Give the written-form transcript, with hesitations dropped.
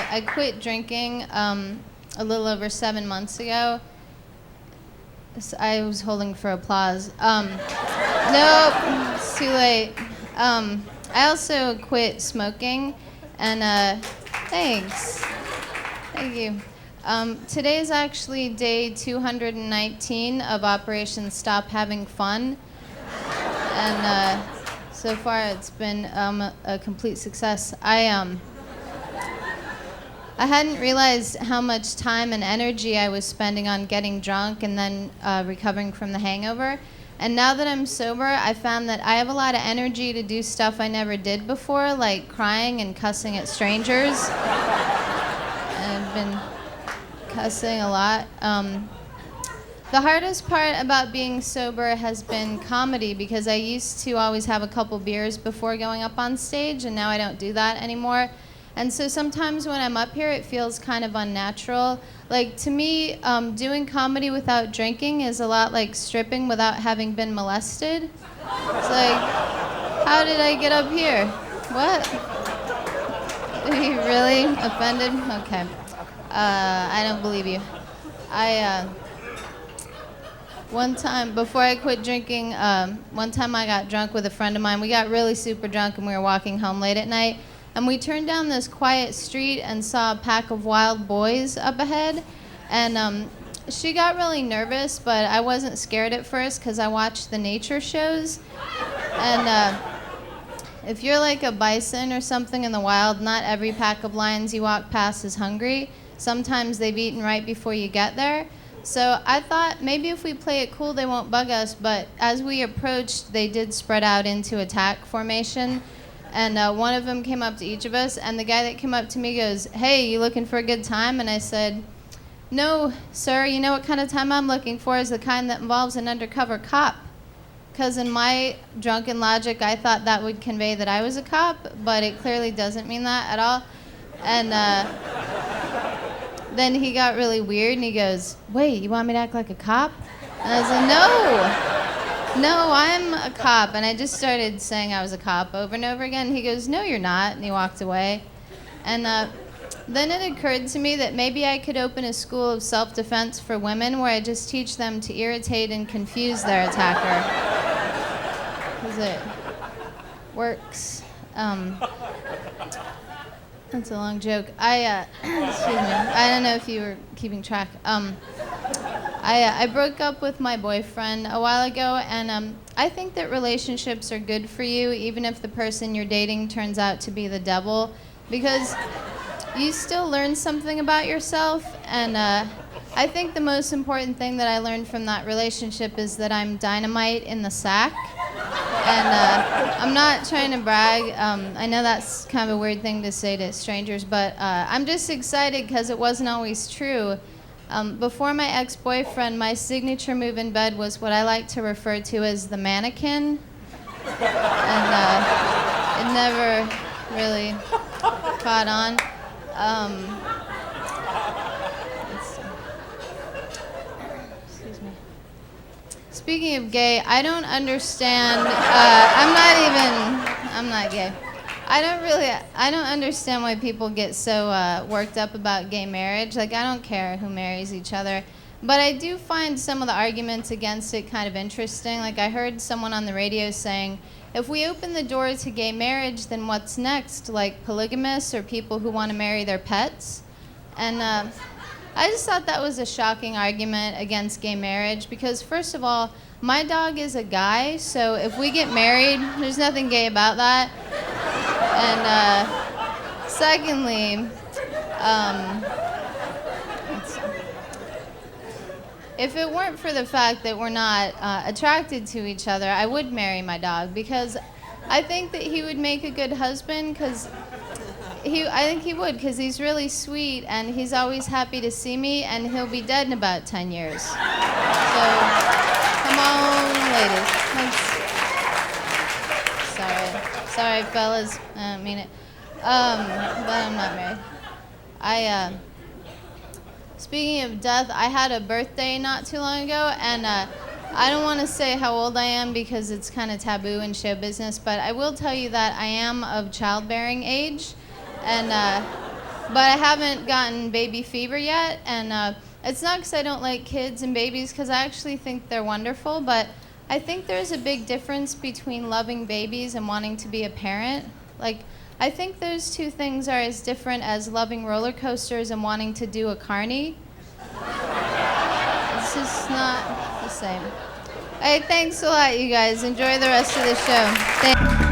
I quit drinking a little over 7 months ago. I was holding for applause. Nope, it's too late. I also quit smoking, and thanks. Thank you. Today is actually day 219 of Operation Stop Having Fun, and so far it's been a complete success. I hadn't realized how much time and energy I was spending on getting drunk and then recovering from the hangover. And now that I'm sober, I found that I have a lot of energy to do stuff I never did before, like crying and cussing at strangers. And I've been cussing a lot. The hardest part about being sober has been comedy, because I used to always have a couple beers before going up on stage, and now I don't do that anymore. And so sometimes when I'm up here, it feels kind of unnatural. Like, to me, doing comedy without drinking is a lot like stripping without having been molested. It's like, how did I get up here? What? Are you really offended? Okay. I don't believe you. One time, before I quit drinking, one time I got drunk with a friend of mine. We got really super drunk and we were walking home late at night. And we turned down this quiet street and saw a pack of wild boys up ahead. And she got really nervous, but I wasn't scared at first because I watched the nature shows. And if you're like a bison or something in the wild, not every pack of lions you walk past is hungry. Sometimes they've eaten right before you get there. So I thought maybe if we play it cool, they won't bug us. But as we approached, they did spread out into attack formation. And one of them came up to each of us, and the guy that came up to me goes, "Hey, you looking for a good time?" And I said, "No, sir, you know what kind of time I'm looking for is the kind that involves an undercover cop." Because in my drunken logic, I thought that would convey that I was a cop, but it clearly doesn't mean that at all. And then he got really weird, and he goes, "Wait, you want me to act like a cop?" And I was like, No, I'm a cop. And I just started saying I was a cop over and over again. He goes, "No, you're not." And he walked away. And then it occurred to me that maybe I could open a school of self-defense for women where I just teach them to irritate and confuse their attacker. Because it works. That's a long joke. Excuse me. I don't know if you were keeping track. I broke up with my boyfriend a while ago, and I think that relationships are good for you, even if the person you're dating turns out to be the devil, because you still learn something about yourself. And I think the most important thing that I learned from that relationship is that I'm dynamite in the sack. And I'm not trying to brag. I know that's kind of a weird thing to say to strangers, but I'm just excited because it wasn't always true. Before my ex-boyfriend, my signature move in bed was what I like to refer to as the mannequin. And it never really caught on. Excuse me. Speaking of gay, I don't understand. I'm not gay. I don't understand why people get so worked up about gay marriage. Like, I don't care who marries each other. But I do find some of the arguments against it kind of interesting. Like, I heard someone on the radio saying, if we open the door to gay marriage, then what's next? Like polygamists or people who want to marry their pets? And I just thought that was a shocking argument against gay marriage because, first of all, my dog is a guy, so if we get married, there's nothing gay about that. And secondly, if it weren't for the fact that we're not attracted to each other, I would marry my dog because I think that he would make a good husband because I think he would because he's really sweet and he's always happy to see me and he'll be dead in about 10 years. So, come on, ladies. Thanks. Sorry, fellas. I don't mean it. But I'm not married. Speaking of death, I had a birthday not too long ago, and I don't want to say how old I am because it's kind of taboo in show business, but I will tell you that I am of childbearing age. and but I haven't gotten baby fever yet, and it's not because I don't like kids and babies, because I actually think they're wonderful, but I think there's a big difference between loving babies and wanting to be a parent. Like, I think those two things are as different as loving roller coasters and wanting to do a carny. It's just not the same. Hey, thanks a lot, you guys. Enjoy the rest of the show.